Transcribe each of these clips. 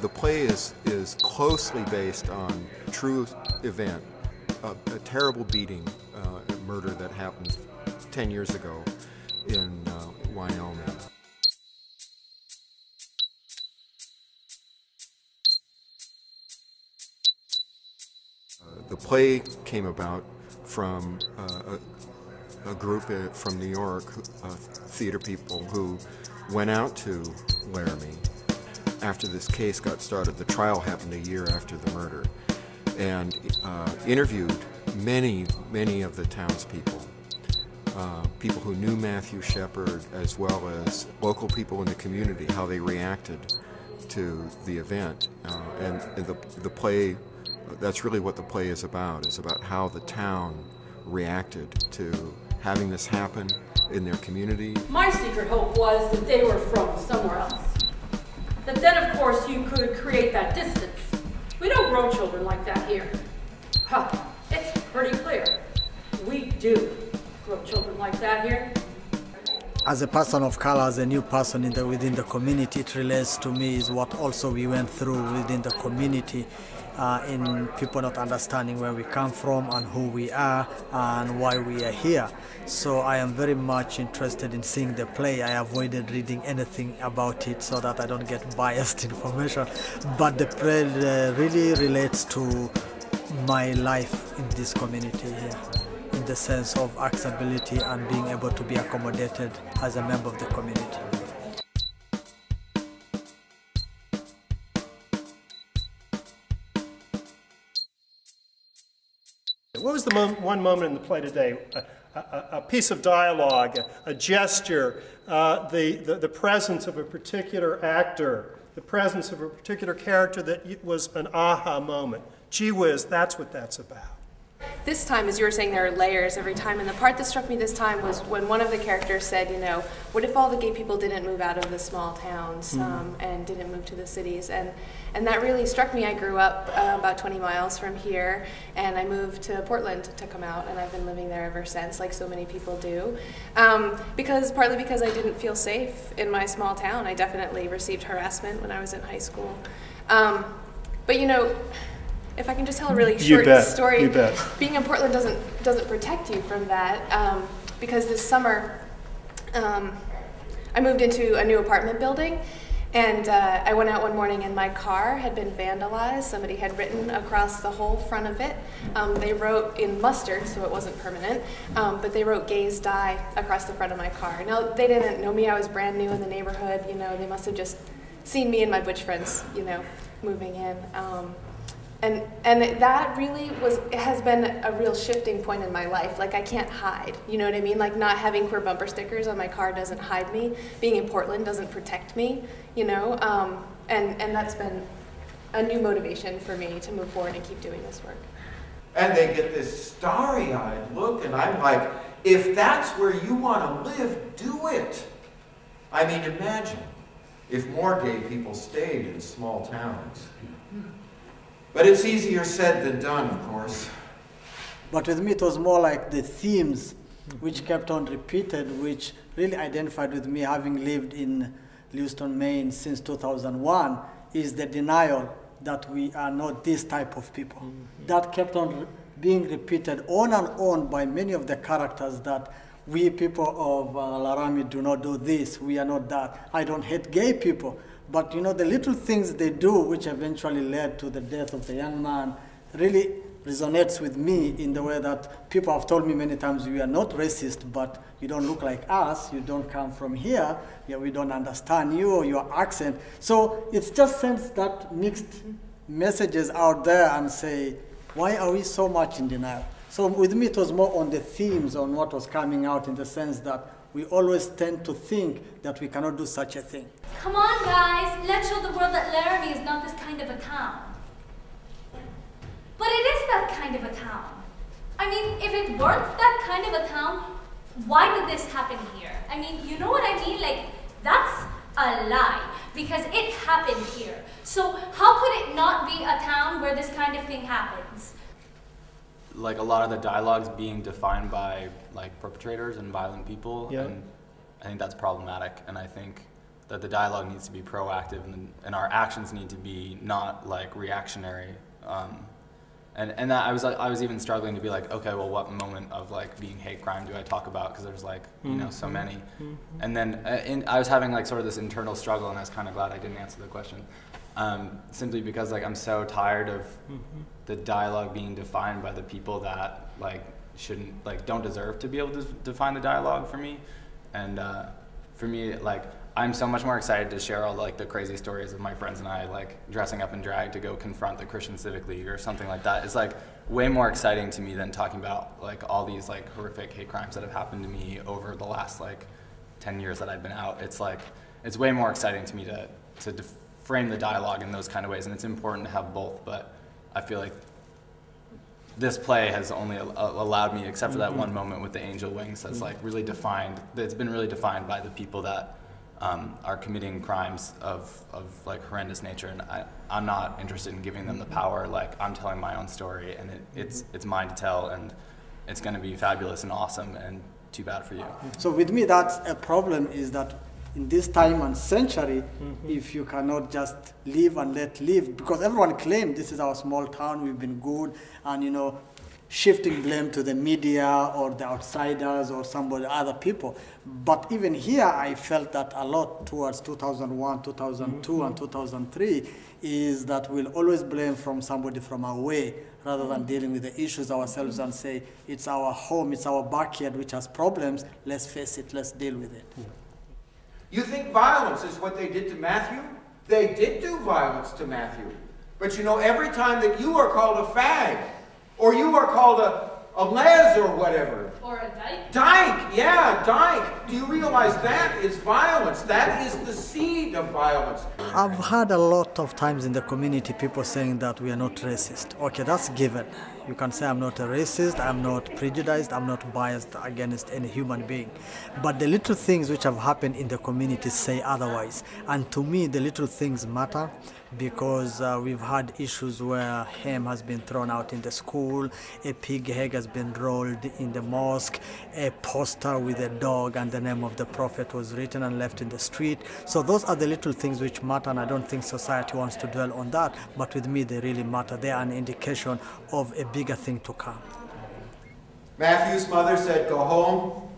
The play is closely based on a true event, a terrible beating, a murder that happened 10 years ago in Wyoming. The play came about from a group from New York, theater people who went out to Laramie after this case got started. The trial happened a year after the murder, and interviewed many of the townspeople, people who knew Matthew Shepard, as well as local people in the community, how they reacted to the event. And the play, that's really what the play is about how the town reacted to having this happen in their community. My secret hope was that they were from somewhere else. That then, of course, you could create that distance. We don't grow children like that here. Huh, it's pretty clear. We do grow children like that here. As a person of color, as a new person within the community, it relates to me is what also we went through within the community, in people not understanding where we come from and who we are and why we are here. So I am very much interested in seeing the play. I avoided reading anything about it so that I don't get biased information. But the play really relates to my life in this community here, in the sense of accessibility and being able to be accommodated as a member of the community. What was the one moment in the play today? A piece of dialogue, a gesture, the presence of a particular actor, the presence of a particular character that was an aha moment. Gee whiz, that's what that's about. This time, as you were saying, there are layers every time, and the part that struck me this time was when one of the characters said, you know, what if all the gay people didn't move out of the small towns and didn't move to the cities? And that really struck me. I grew up about 20 miles from here, and I moved to Portland to come out, and I've been living there ever since, like so many people do. Partly because I didn't feel safe in my small town. I definitely received harassment when I was in high school. But you know, if I can just tell a really short story, being in Portland doesn't protect you from that, because this summer I moved into a new apartment building, and I went out one morning and my car had been vandalized. Somebody had written across the whole front of it. They wrote in mustard, so it wasn't permanent, but they wrote "Gays Die" across the front of my car. Now, they didn't know me. I was brand new in the neighborhood. You know, they must have just seen me and my butch friends, you know, moving in. And that really has been a real shifting point in my life. Like, I can't hide, you know what I mean? Like, not having queer bumper stickers on my car doesn't hide me. Being in Portland doesn't protect me, you know? And that's been a new motivation for me to move forward and keep doing this work. And they get this starry-eyed look, and I'm like, if that's where you want to live, do it. I mean, imagine if more gay people stayed in small towns. But it's easier said than done, of course. But with me, it was more like the themes which kept on repeated, which really identified with me, having lived in Lewiston, Maine since 2001, is the denial that we are not this type of people. That kept on being repeated on and on by many of the characters, that we people of Laramie do not do this, we are not that. I don't hate gay people. But you know, the little things they do, which eventually led to the death of the young man, really resonates with me in the way that people have told me many times, we are not racist, but you don't look like us, you don't come from here, yeah, we don't understand you or your accent. So it's just sends that mixed messages out there and say, why are we so much in denial? So with me, it was more on the themes, on what was coming out, in the sense that we always tend to think that we cannot do such a thing. Come on, guys, let's show the world that Laramie is not this kind of a town. But it is that kind of a town. I mean, if it weren't that kind of a town, why did this happen here? I mean, you know what I mean? Like, that's a lie, because it happened here. So how could it not be a town where this kind of thing happens? Like, a lot of the dialogue's being defined by like perpetrators and violent people, and I think that's problematic. And I think that the dialogue needs to be proactive, and our actions need to be not like reactionary. And that I was even struggling to be like, okay, well, what moment of like being hate crime do I talk about? Because there's like, you know, so many. And then I was having like sort of this internal struggle, and I was kind of glad I didn't answer the question, simply because like I'm so tired of the dialogue being defined by the people that like shouldn't, like don't deserve to be able to define the dialogue for me. And for me, like I'm so much more excited to share all like the crazy stories of my friends and I like dressing up in drag to go confront the Christian Civic League or something like that. It's like way more exciting to me than talking about like all these like horrific hate crimes that have happened to me over the last like 10 years that I've been out. It's like, it's way more exciting to me to frame the dialogue in those kind of ways, and it's important to have both, but I feel like this play has only allowed me, except for that one moment with the angel wings, that's like really defined, it's been really defined by the people that are committing crimes of like horrendous nature, and I'm not interested in giving them the power. Like I'm telling my own story, and it's mine to tell, and it's going to be fabulous and awesome, and too bad for you. So with me, that's a problem, is that in this time and century, if you cannot just live and let live, because everyone claims this is our small town, we've been good, and you know, shifting blame to the media or the outsiders or somebody, other people. But even here, I felt that a lot towards 2001, 2002, and 2003 is that we'll always blame from somebody from away rather than dealing with the issues ourselves and say, it's our home, it's our backyard which has problems, let's face it, let's deal with it. You think violence is what they did to Matthew? They did do violence to Matthew. But you know, every time that you are called a fag, or you are called a les or whatever. Or a dyke. Dyke, yeah, dyke. Do you realize that is violence? That is the seed of violence. I've had a lot of times in the community people saying that we are not racist. Okay, that's given. You can say I'm not a racist, I'm not prejudiced, I'm not biased against any human being. But the little things which have happened in the community say otherwise. And to me, the little things matter, because we've had issues where ham has been thrown out in the school, a pig egg has been rolled in the mosque, a poster with a dog and the name of the prophet was written and left in the street. So those are the little things which matter, and I don't think society wants to dwell on that, but with me they really matter. They are an indication of a bigger thing to come. Matthew's mother said, go home,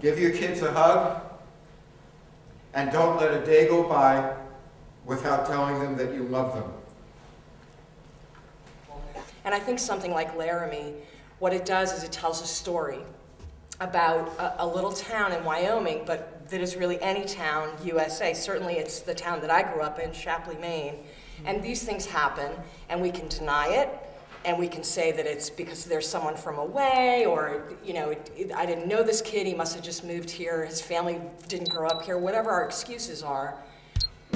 give your kids a hug, and don't let a day go by without telling them that you love them. And I think something like Laramie, what it does is it tells a story about a little town in Wyoming, but that is really any town, USA. Certainly it's the town that I grew up in, Shapley, Maine. And these things happen, and we can deny it, and we can say that it's because there's someone from away, or, you know, I didn't know this kid, he must have just moved here, his family didn't grow up here, whatever our excuses are.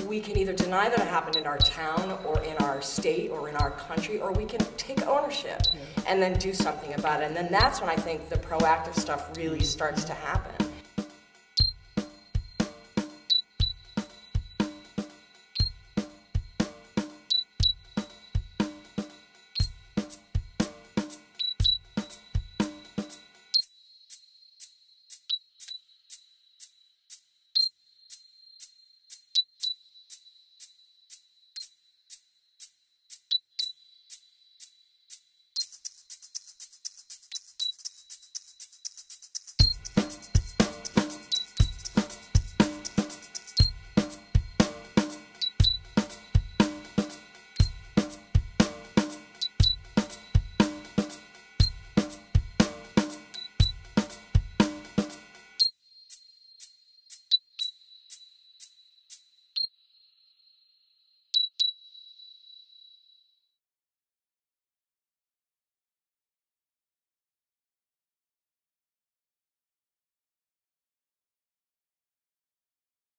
We can either deny that it happened in our town or in our state or in our country, or we can take ownership and then do something about it. And then that's when I think the proactive stuff really starts to happen.